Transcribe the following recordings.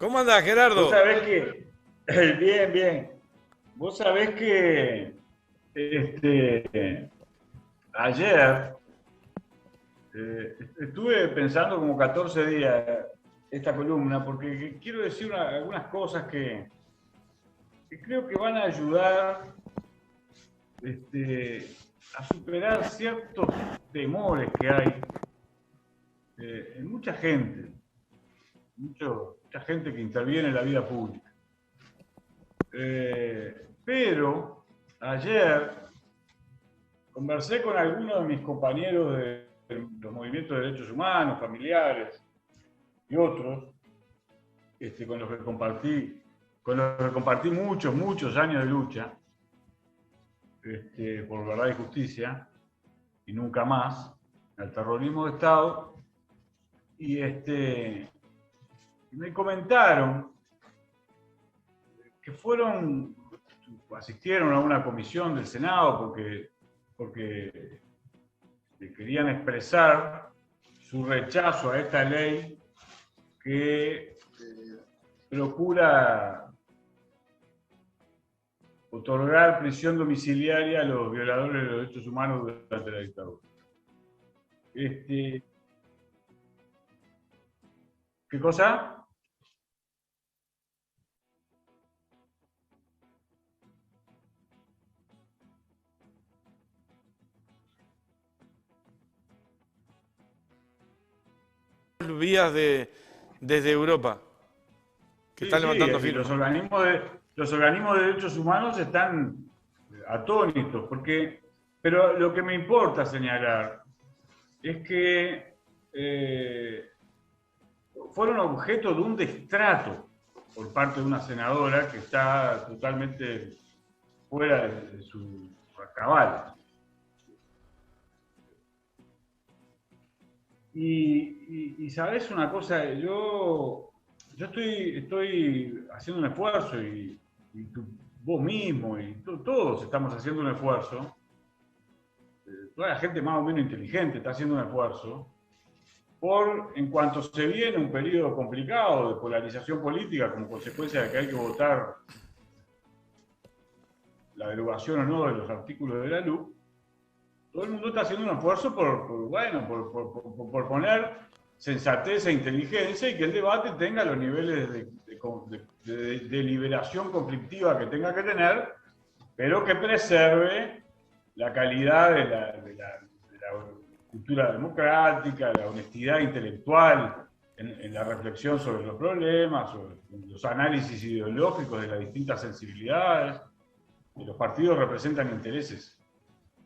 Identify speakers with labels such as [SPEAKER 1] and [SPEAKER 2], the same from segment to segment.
[SPEAKER 1] ¿Cómo andás,
[SPEAKER 2] Vos
[SPEAKER 1] Gerardo?
[SPEAKER 2] sabés que, bien, bien. Vos sabés que este, ayer estuve pensando como 14 días esta columna, porque quiero decir algunas cosas que creo que van a ayudar este, a superar ciertos temores que hay en mucha gente, mucha gente que interviene en la vida pública. Pero ayer conversé con algunos de mis compañeros de los movimientos de derechos humanos, familiares y otros, con los que compartí muchos años de lucha por verdad y justicia, y nunca más, al terrorismo de Estado, y me comentaron que asistieron a una comisión del Senado porque querían expresar su rechazo a esta ley que procura otorgar prisión domiciliaria a los violadores de los derechos humanos durante la dictadura. ¿Qué cosa?
[SPEAKER 1] Vías desde Europa, que
[SPEAKER 2] Sí,
[SPEAKER 1] están
[SPEAKER 2] sí,
[SPEAKER 1] levantando
[SPEAKER 2] y
[SPEAKER 1] firmas.
[SPEAKER 2] los organismos de derechos humanos están atónitos, pero lo que me importa señalar es que fueron objeto de un destrato por parte de una senadora que está totalmente fuera de su cabal. Y sabes una cosa, yo estoy haciendo un esfuerzo vos mismo y todos estamos haciendo un esfuerzo, toda la gente más o menos inteligente está haciendo un esfuerzo, en cuanto se viene un periodo complicado de polarización política como consecuencia de que hay que votar la derogación o no de los artículos de la LUC, todo el mundo está haciendo un esfuerzo por poner sensatez e inteligencia y que el debate tenga los niveles de deliberación conflictiva que tenga que tener, pero que preserve la calidad de la cultura democrática, la honestidad intelectual en la reflexión sobre los problemas, sobre los análisis ideológicos de las distintas sensibilidades. Y los partidos representan intereses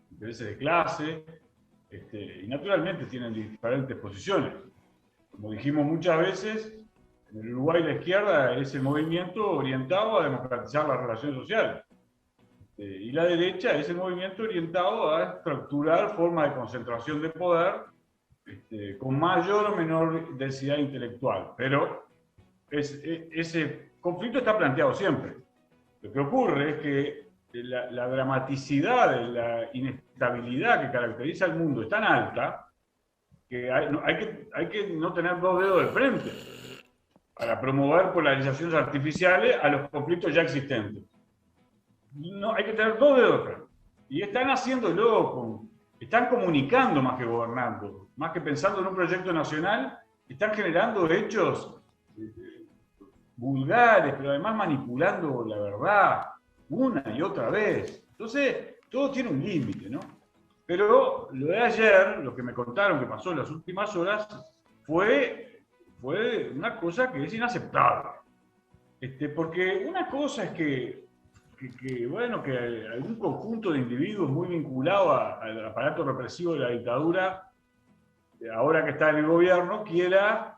[SPEAKER 2] de clase, y naturalmente tienen diferentes posiciones. Como dijimos muchas veces, en el Uruguay la izquierda es el movimiento orientado a democratizar las relaciones sociales. Y la derecha es el movimiento orientado a estructurar formas de concentración de poder con mayor o menor densidad intelectual. Pero ese conflicto está planteado siempre. Lo que ocurre es que la dramaticidad de la inestabilidad que caracteriza al mundo es tan alta que hay que no tener dos dedos de frente para promover polarizaciones artificiales a los conflictos ya existentes. No, hay que tener dos dedos de frente. Y están haciéndolo, están comunicando más que gobernando, más que pensando en un proyecto nacional, están generando hechos vulgares, pero además manipulando la verdad una y otra vez. Entonces, todo tiene un límite, ¿no? Pero lo de ayer, lo que me contaron que pasó en las últimas horas, fue una cosa que es inaceptable. Porque una cosa es bueno, que algún conjunto de individuos muy vinculados al aparato represivo de la dictadura, ahora que está en el gobierno, quiera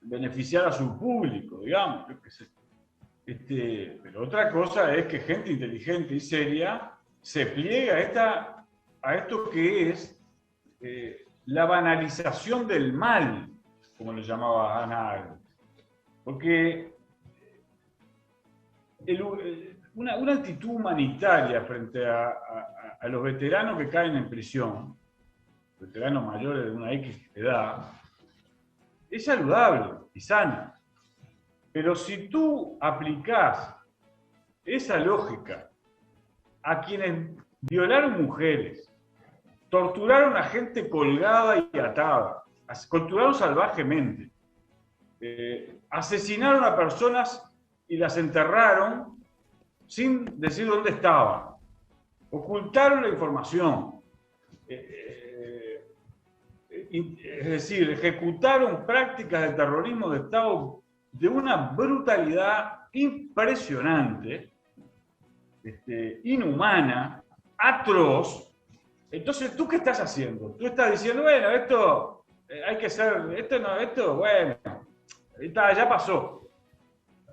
[SPEAKER 2] beneficiar a su público, digamos. Pero otra cosa es que gente inteligente y seria se pliega a esto que es la banalización del mal, como lo llamaba Hannah Arendt. Porque una actitud humanitaria frente a los veteranos que caen en prisión, veteranos mayores de una X edad, es saludable y sana. Pero si tú aplicás esa lógica a quienes violaron mujeres, torturaron a gente colgada y atada, torturaron salvajemente, asesinaron a personas y las enterraron sin decir dónde estaban, ocultaron la información, es decir, ejecutaron prácticas de terrorismo de Estado de una brutalidad impresionante, inhumana, atroz. Entonces, ¿tú qué estás haciendo? Tú estás diciendo, bueno, esto hay que ser, esto, bueno, ya pasó.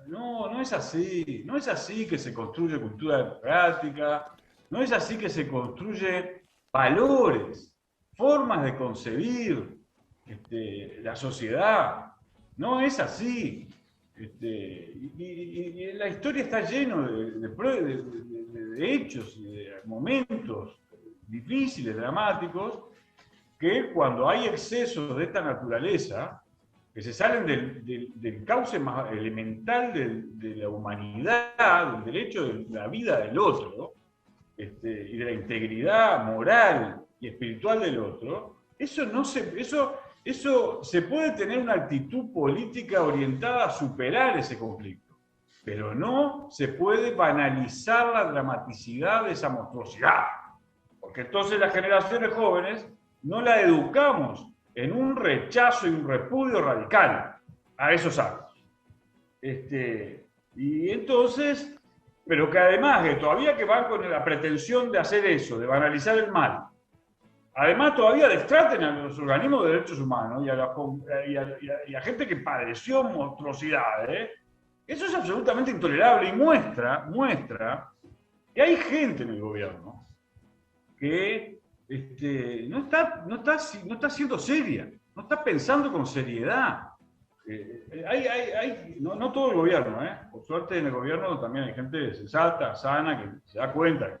[SPEAKER 2] No, no es así. No es así que se construye cultura democrática, no es así que se construye valores, formas de concebir la sociedad. No es así. Y la historia está llena de hechos y de momentos difíciles, dramáticos, que cuando hay excesos de esta naturaleza, que se salen del cauce más elemental de la humanidad, del derecho de la vida del otro, y de la integridad moral y espiritual del otro, eso se puede tener una actitud política orientada a superar ese conflicto, pero no se puede banalizar la dramaticidad de esa monstruosidad, porque entonces las generaciones jóvenes no la educamos en un rechazo y un repudio radical a esos actos. Y entonces, pero que además que todavía que van con la pretensión de hacer eso, de banalizar el mal, además todavía destraten a los organismos de derechos humanos y a gente que padeció monstruosidades, eso es absolutamente intolerable y muestra que hay gente en el gobierno que no está siendo seria, no está pensando con seriedad. No todo el gobierno, por suerte en el gobierno también hay gente sensata, sana, que se da cuenta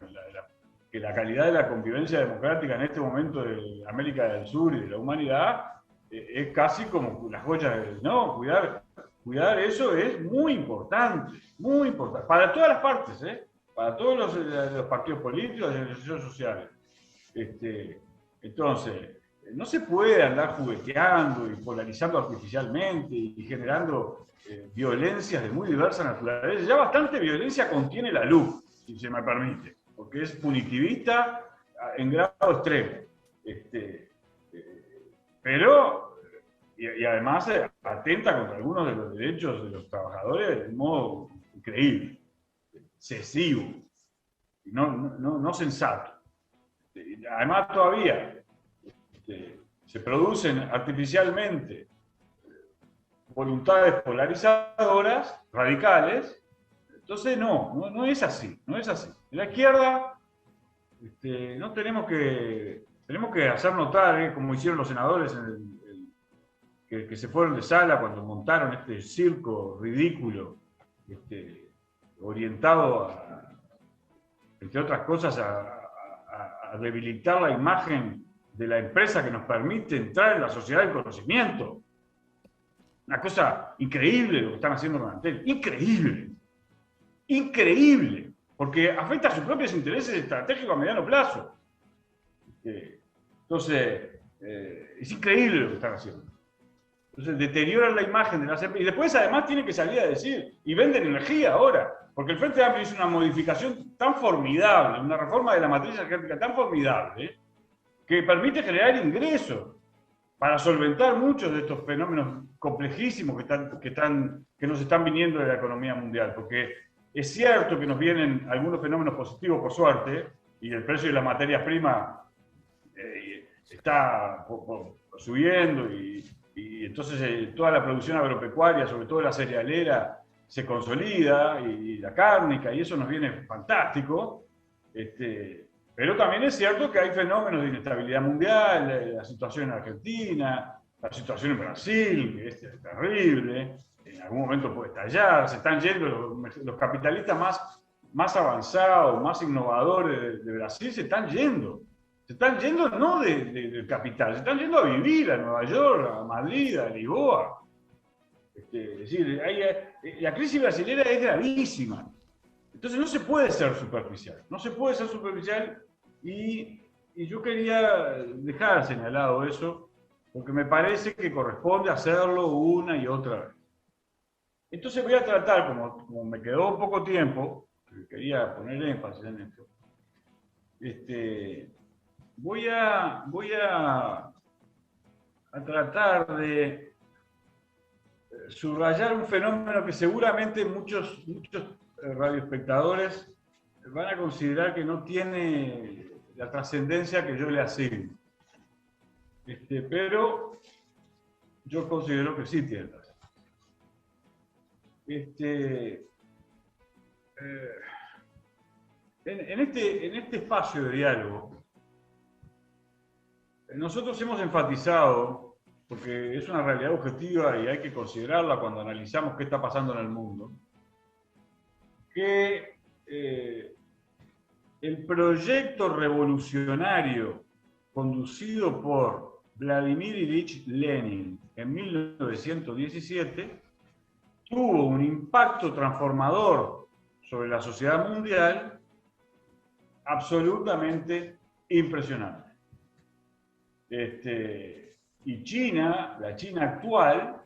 [SPEAKER 2] que la calidad de la convivencia democrática en este momento de América del Sur y de la humanidad es casi como las joyas. No, cuidar eso es muy importante, para todas las partes, para todos los partidos políticos y las organizaciones sociales. Entonces, no se puede andar jugueteando y polarizando artificialmente y generando violencias de muy diversa naturaleza. Ya bastante violencia contiene la luz, si se me permite, porque es punitivista en grado extremo. Pero, y además atenta contra algunos de los derechos de los trabajadores de un modo increíble, excesivo, y no sensato. Además todavía se producen artificialmente voluntades polarizadoras, radicales. Entonces no es así, no es así. En la izquierda no tenemos que hacer notar, como hicieron los senadores que se fueron de sala cuando montaron este circo ridículo, orientado entre otras cosas, a debilitar la imagen de la empresa que nos permite entrar en la sociedad del conocimiento. Una cosa increíble lo que están haciendo con Antel. Increíble. Porque afecta a sus propios intereses estratégicos a mediano plazo. Entonces, es increíble lo que están haciendo. Entonces, deterioran la imagen de las empresas. Y después, además, tienen que salir a decir, y venden energía ahora. Porque el Frente Amplio hizo una modificación tan formidable, una reforma de la matriz energética tan formidable, que permite generar ingresos para solventar muchos de estos fenómenos complejísimos que nos están viniendo de la economía mundial. Porque es cierto que nos vienen algunos fenómenos positivos, por suerte, y el precio de las materias primas está subiendo, y entonces toda la producción agropecuaria, sobre todo la cerealera, se consolida, y la cárnica, y eso nos viene fantástico. Pero también es cierto que hay fenómenos de inestabilidad mundial, la situación en Argentina, la situación en Brasil, que es terrible, en algún momento puede estallar, se están yendo los capitalistas más avanzados, más innovadores de Brasil, se están yendo no del capital, se están yendo a vivir a Nueva York, a Madrid, a Lisboa. Es decir, la crisis brasilera es gravísima. Entonces no se puede ser superficial. No se puede ser superficial y yo quería dejar señalado eso porque me parece que corresponde hacerlo una y otra vez. Entonces voy a tratar, como me quedó poco tiempo, quería poner énfasis en esto, voy a tratar de subrayar un fenómeno que seguramente muchos radioespectadores van a considerar que no tiene la trascendencia que yo le asigno. Pero yo considero que sí tiene trascendencia. En este espacio de diálogo, nosotros hemos enfatizado, porque es una realidad objetiva y hay que considerarla cuando analizamos qué está pasando en el mundo, que el proyecto revolucionario conducido por Vladimir Ilich Lenin en 1917 tuvo un impacto transformador sobre la sociedad mundial absolutamente impresionante. Y China, la China actual,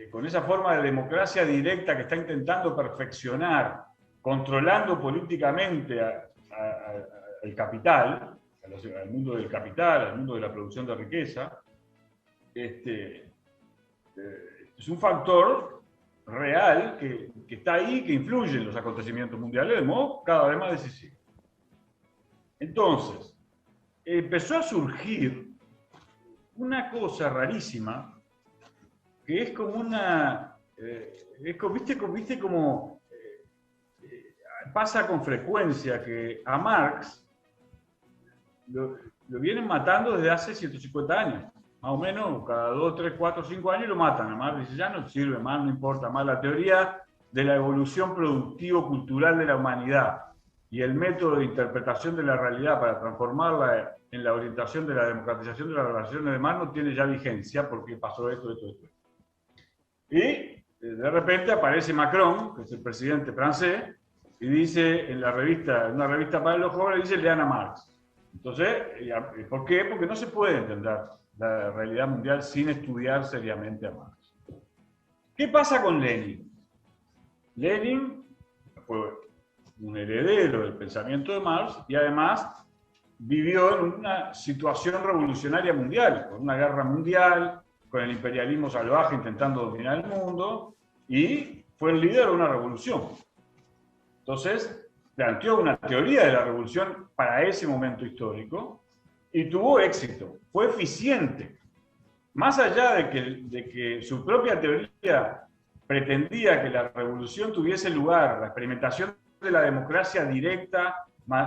[SPEAKER 2] con esa forma de democracia directa que está intentando perfeccionar, controlando políticamente al capital, al mundo del capital, al mundo de la producción de riqueza, es un factor real que está ahí, que influye en los acontecimientos mundiales de modo cada vez más decisivo. Entonces, empezó a surgir una cosa rarísima, que es como una... ¿viste como pasa con frecuencia que a Marx lo vienen matando desde hace 150 años? Más o menos, cada 2, 3, 4, 5 años lo matan. A Marx dice, ya no sirve más, no importa más. La teoría de la evolución productivo-cultural de la humanidad y el método de interpretación de la realidad para transformarla en la orientación de la democratización de las relaciones de más no tiene ya vigencia porque pasó esto. Y de repente aparece Macron, que es el presidente francés, y dice en una revista para los jóvenes, dice lean a Marx. Entonces, ¿por qué? Porque no se puede entender la realidad mundial sin estudiar seriamente a Marx. ¿Qué pasa con Lenin? Lenin fue un heredero del pensamiento de Marx y además vivió en una situación revolucionaria mundial, con una guerra mundial, con el imperialismo salvaje intentando dominar el mundo, y fue el líder de una revolución. Entonces, planteó una teoría de la revolución para ese momento histórico y tuvo éxito, fue eficiente. Más allá de que su propia teoría pretendía que la revolución tuviese lugar, la experimentación de la democracia directa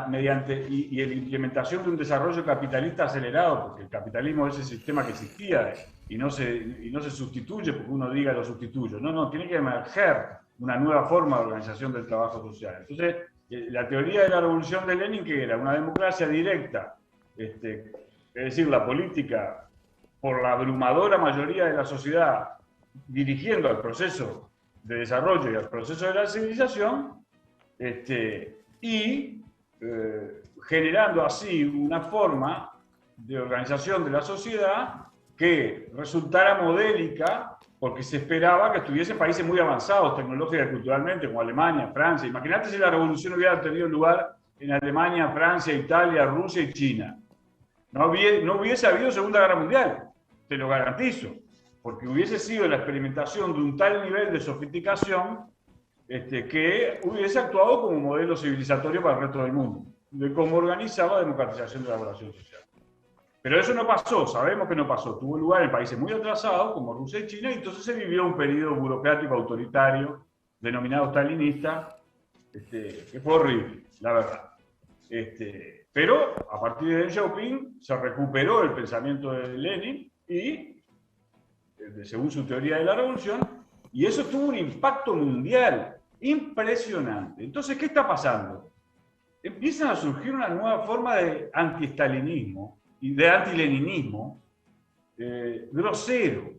[SPEAKER 2] mediante y la implementación de un desarrollo capitalista acelerado, porque el capitalismo es ese sistema que existía y no se sustituye porque uno diga lo sustituyo. No, tiene que emerger una nueva forma de organización del trabajo social. Entonces, la teoría de la revolución de Lenin, que era una democracia directa, es decir, la política por la abrumadora mayoría de la sociedad dirigiendo al proceso de desarrollo y al proceso de la civilización, generando así una forma de organización de la sociedad que resultara modélica, porque se esperaba que estuviesen países muy avanzados tecnológica y culturalmente, como Alemania, Francia. Imagínate si la revolución hubiera tenido lugar en Alemania, Francia, Italia, Rusia y China. No hubiese habido Segunda Guerra Mundial, te lo garantizo, porque hubiese sido la experimentación de un tal nivel de sofisticación que hubiese actuado como modelo civilizatorio para el resto del mundo, de cómo organizaba la democratización de la relación social. Pero eso no pasó, sabemos que no pasó. Tuvo lugar en países muy atrasados, como Rusia y China, y entonces se vivió un periodo burocrático autoritario, denominado stalinista, que fue horrible, la verdad. Pero a partir de Deng Xiaoping se recuperó el pensamiento de Lenin y, según su teoría de la revolución, y eso tuvo un impacto mundial impresionante. Entonces, ¿qué está pasando? Empiezan a surgir una nueva forma de anti-stalinismo y de anti-leninismo grosero.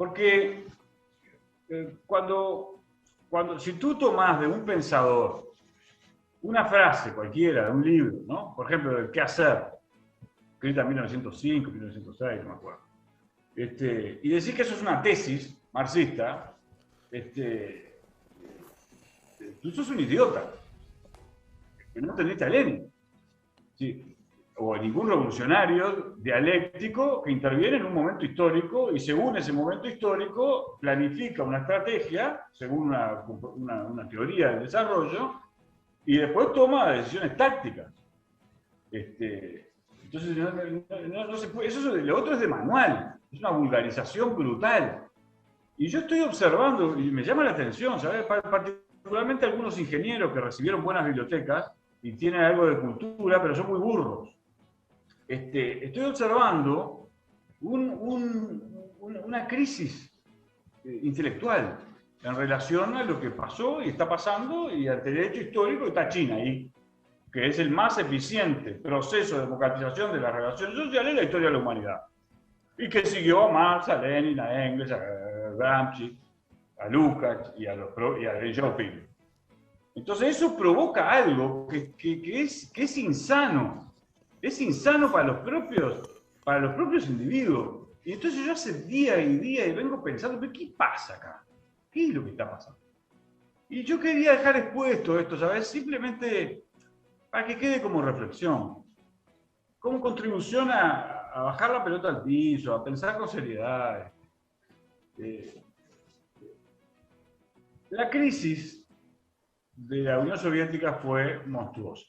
[SPEAKER 2] Porque si tú tomas de un pensador una frase cualquiera de un libro, ¿no? Por ejemplo, el ¿Qué hacer? Escrita en 1905, 1906, no me acuerdo. Y decís que eso es una tesis marxista, tú sos un idiota, que no entendiste a Lenin. Sí. O a ningún revolucionario dialéctico que interviene en un momento histórico y según ese momento histórico planifica una estrategia, según una teoría del desarrollo, y después toma decisiones tácticas. Entonces, no se puede, eso lo otro es de manual, es una vulgarización brutal. Y yo estoy observando, y me llama la atención, ¿sabes? Particularmente algunos ingenieros que recibieron buenas bibliotecas y tienen algo de cultura, pero son muy burros. Estoy observando una crisis intelectual en relación a lo que pasó y está pasando y ante el hecho histórico está China ahí, que es el más eficiente proceso de democratización de las relaciones sociales en la historia de la humanidad. Y que siguió a Marx, a Lenin, a Engels, a Gramsci, a Lukács y a Deng Xiaoping. Entonces eso provoca algo que es insano. Es insano para los propios individuos. Y entonces yo hace día y día y vengo pensando, ¿pero qué pasa acá? ¿Qué es lo que está pasando? Y yo quería dejar expuesto esto, ¿sabes? Simplemente para que quede como reflexión, como contribución a bajar la pelota al piso, a pensar con seriedad. La crisis de la Unión Soviética fue monstruosa.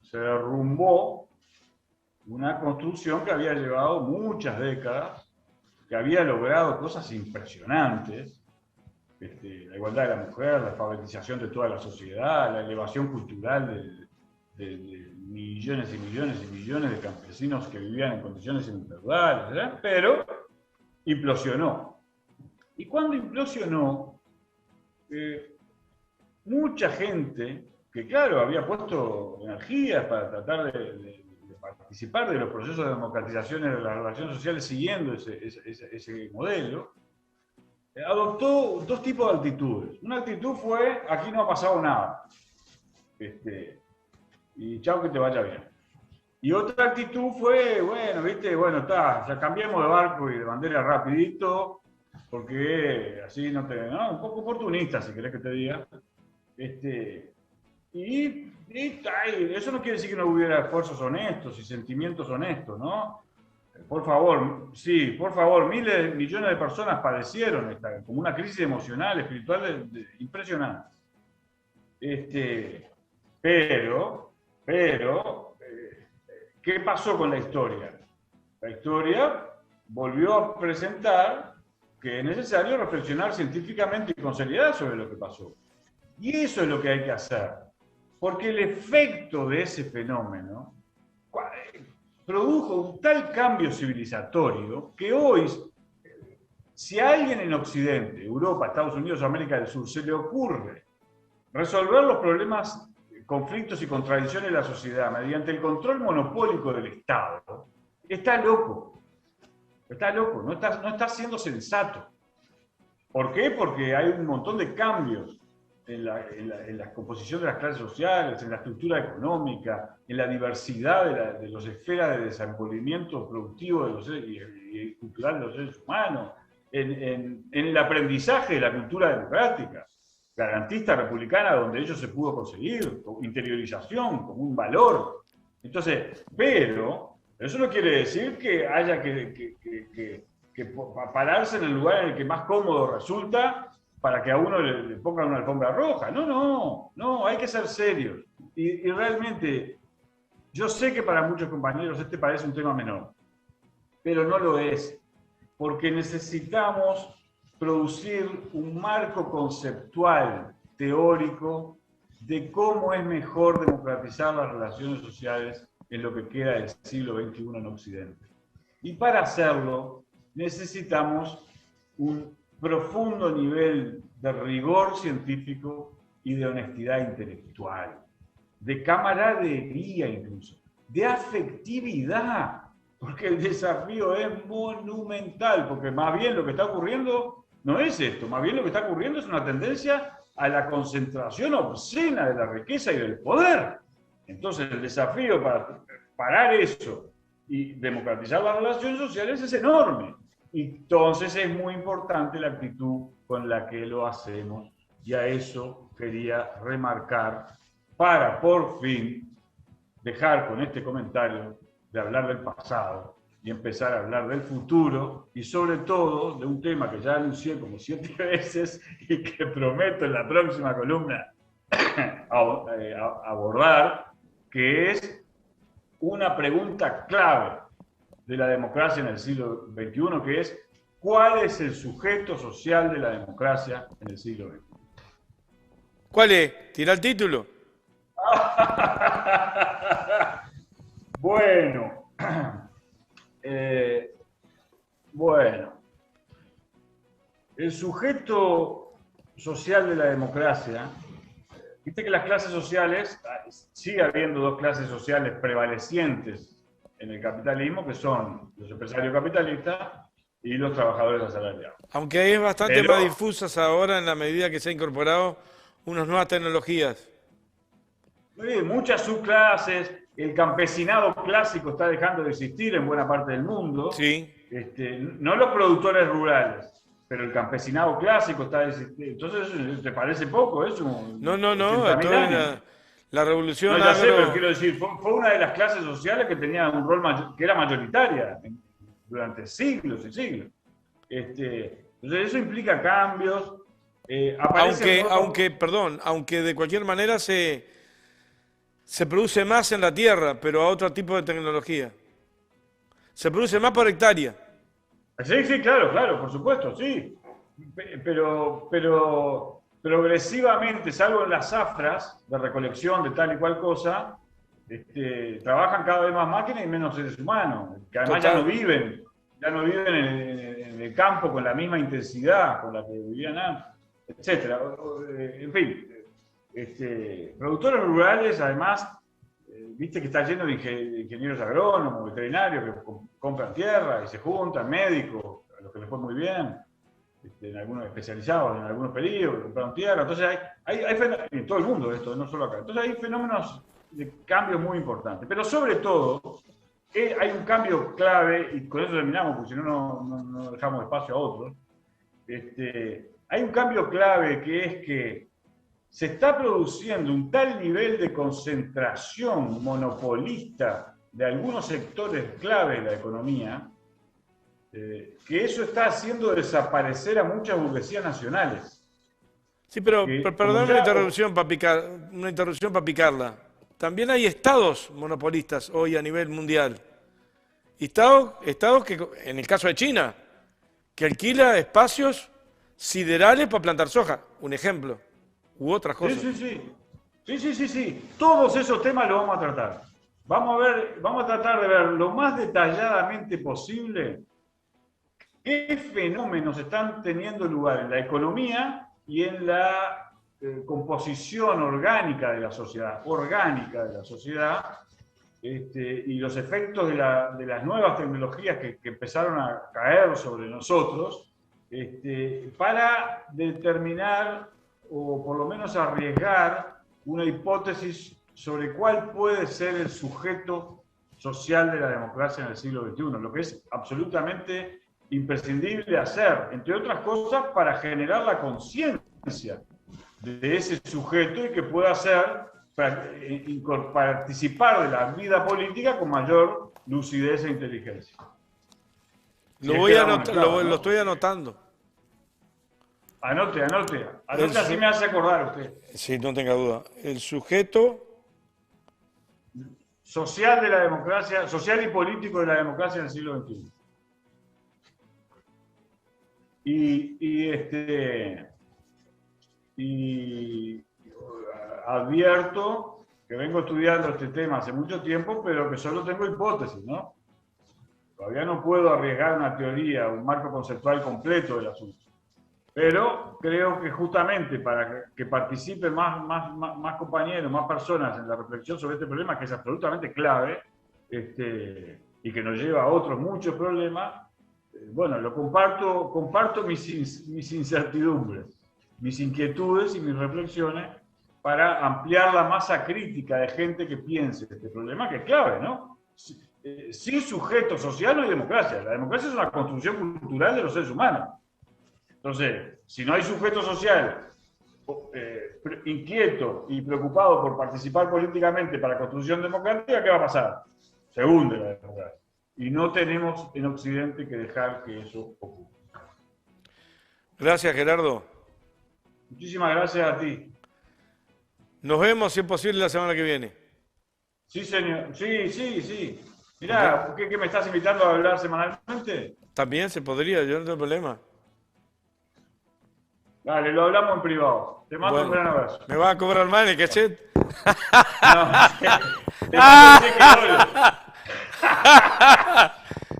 [SPEAKER 2] Se derrumbó una construcción que había llevado muchas décadas, que había logrado cosas impresionantes, la igualdad de la mujer, la alfabetización de toda la sociedad, la elevación cultural de millones y millones y millones de campesinos que vivían en condiciones infernales, ¿verdad? Pero implosionó. Y cuando implosionó, mucha gente que, claro, había puesto energías para tratar de participar de los procesos de democratización de las relaciones sociales siguiendo ese modelo, adoptó dos tipos de actitudes. Una actitud fue, aquí no ha pasado nada, y chao que te vaya bien. Y otra actitud fue, bueno, está, ya cambiemos de barco y de bandera rapidito, porque así no, un poco oportunista, si querés que te diga. Y eso no quiere decir que no hubiera esfuerzos honestos y sentimientos honestos, ¿no? Por favor, miles, millones de personas padecieron como una crisis emocional, espiritual impresionante. Pero, ¿qué pasó con la historia? La historia volvió a presentar que es necesario reflexionar científicamente y con seriedad sobre lo que pasó. Y eso es lo que hay que hacer. Porque el efecto de ese fenómeno produjo un tal cambio civilizatorio que hoy, si a alguien en Occidente, Europa, Estados Unidos o América del Sur, se le ocurre resolver los problemas, conflictos y contradicciones de la sociedad mediante el control monopólico del Estado, está loco. Está loco, no está siendo sensato. ¿Por qué? Porque hay un montón de cambios en la composición de las clases sociales, en la estructura económica, en la diversidad de las esferas de desenvolvimiento productivo y cultural de los seres humanos, en el aprendizaje de la cultura democrática, garantista, republicana, donde ello se pudo conseguir, interiorización como un valor. Entonces, pero eso no quiere decir que haya que pararse en el lugar en el que más cómodo resulta para que a uno le pongan una alfombra roja. No, hay que ser serios. Y realmente, yo sé que para muchos compañeros este parece un tema menor, pero no lo es, porque necesitamos producir un marco conceptual, teórico, de cómo es mejor democratizar las relaciones sociales en lo que queda del siglo XXI en Occidente. Y para hacerlo, necesitamos un profundo nivel de rigor científico y de honestidad intelectual, de camaradería incluso, de afectividad, porque el desafío es monumental, porque más bien lo que está ocurriendo no es esto, más bien lo que está ocurriendo es una tendencia a la concentración obscena de la riqueza y del poder. Entonces el desafío para parar eso y democratizar las relaciones sociales es enorme. Entonces es muy importante la actitud con la que lo hacemos, y a eso quería remarcar para por fin dejar con este comentario de hablar del pasado y empezar a hablar del futuro, y sobre todo de un tema que ya anuncié como 7 veces y que prometo en la próxima columna abordar, que es una pregunta clave de la democracia en el siglo XXI, que es: ¿cuál es el sujeto social de la democracia en el siglo XXI?
[SPEAKER 1] ¿Cuál es? ¿Tira el título?
[SPEAKER 2] Bueno, bueno, el sujeto social de la democracia, viste que las clases sociales, sigue habiendo 2 clases sociales prevalecientes en el capitalismo, que son los empresarios capitalistas y los trabajadores asalariados.
[SPEAKER 1] Aunque es bastante más difusas ahora en la medida que se han incorporado unas nuevas tecnologías.
[SPEAKER 2] Muchas subclases, el campesinado clásico está dejando de existir en buena parte del mundo.
[SPEAKER 1] Sí.
[SPEAKER 2] No los productores rurales, pero el campesinado clásico está de existir. Entonces, ¿te parece poco eso?
[SPEAKER 1] No, la revolución
[SPEAKER 2] no, ya sé, pero quiero decir, fue una de las clases sociales que tenía un rol que era mayoritaria durante siglos y siglos. Entonces eso implica cambios.
[SPEAKER 1] Aunque de cualquier manera se produce más en la tierra, pero a otro tipo de tecnología. Se produce más por hectárea.
[SPEAKER 2] Sí, claro, por supuesto, sí. Pero progresivamente, salvo en las zafras de recolección de tal y cual cosa, trabajan cada vez más máquinas y menos seres humanos, que además ya no viven en el campo con la misma intensidad con la que vivían antes, etc. En fin, productores rurales, además, viste que está lleno de ingenieros agrónomos, veterinarios que compran tierra y se juntan, médicos, a los que les fue muy bien, en algunos especializados, en algunos periodos, compraron tierra. Entonces hay en todo el mundo esto, no solo acá. Entonces hay fenómenos de cambios muy importantes. Pero sobre todo, hay un cambio clave, y con eso terminamos, porque si no, no dejamos espacio a otros. Hay un cambio clave, que es que se está produciendo un tal nivel de concentración monopolista de algunos sectores clave de la economía, que eso está haciendo desaparecer a muchas burguesías nacionales.
[SPEAKER 1] Sí, pero perdóname una interrupción para picarla. También hay estados monopolistas hoy a nivel mundial. Estados que, en el caso de China, que alquila espacios siderales para plantar soja, un ejemplo, u otras cosas.
[SPEAKER 2] Sí. Todos esos temas los vamos a tratar. Vamos a tratar de ver lo más detalladamente posible qué fenómenos están teniendo lugar en la economía y en la composición orgánica de la sociedad, y los efectos de las nuevas tecnologías que empezaron a caer sobre nosotros, para determinar, o por lo menos arriesgar, una hipótesis sobre cuál puede ser el sujeto social de la democracia en el siglo XXI, lo que es absolutamente imprescindible hacer, entre otras cosas, para generar la conciencia de ese sujeto y que pueda participar de la vida política con mayor lucidez e inteligencia.
[SPEAKER 1] Lo estoy anotando.
[SPEAKER 2] Anote, así me hace acordar usted.
[SPEAKER 1] Sí, no tenga duda. El sujeto
[SPEAKER 2] social de la democracia, social y político de la democracia en el siglo XXI. Y advierto que vengo estudiando este tema hace mucho tiempo, pero que solo tengo hipótesis, ¿no? Todavía no puedo arriesgar una teoría, un marco conceptual completo del asunto. Pero creo que justamente para que participen más compañeros, más personas en la reflexión sobre este problema, que es absolutamente clave, y que nos lleva a otros muchos problemas, bueno, lo comparto mis incertidumbres, mis inquietudes y mis reflexiones para ampliar la masa crítica de gente que piense este problema, que es clave, ¿no? Sin sujeto social no hay democracia. La democracia es una construcción cultural de los seres humanos. Entonces, si no hay sujeto social inquieto y preocupado por participar políticamente para la construcción democrática, ¿qué va a pasar? Se hunde la democracia. Y no tenemos en Occidente que dejar que eso ocurra.
[SPEAKER 1] Gracias, Gerardo.
[SPEAKER 2] Muchísimas gracias a ti.
[SPEAKER 1] Nos vemos, si es posible, la semana que viene.
[SPEAKER 2] Sí, señor. Sí. Mirá, ¿qué me estás invitando a hablar semanalmente?
[SPEAKER 1] También se podría, yo no tengo problema.
[SPEAKER 2] Dale, lo hablamos en privado. Te mando un gran abrazo.
[SPEAKER 1] ¿Me vas a cobrar más el cachet?
[SPEAKER 2] No, te mando un cheque doble.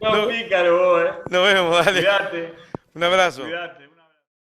[SPEAKER 2] No, pícaro vos,
[SPEAKER 1] Nos vemos, dale.
[SPEAKER 2] Cuídate.
[SPEAKER 1] Un abrazo.
[SPEAKER 2] Cuídate.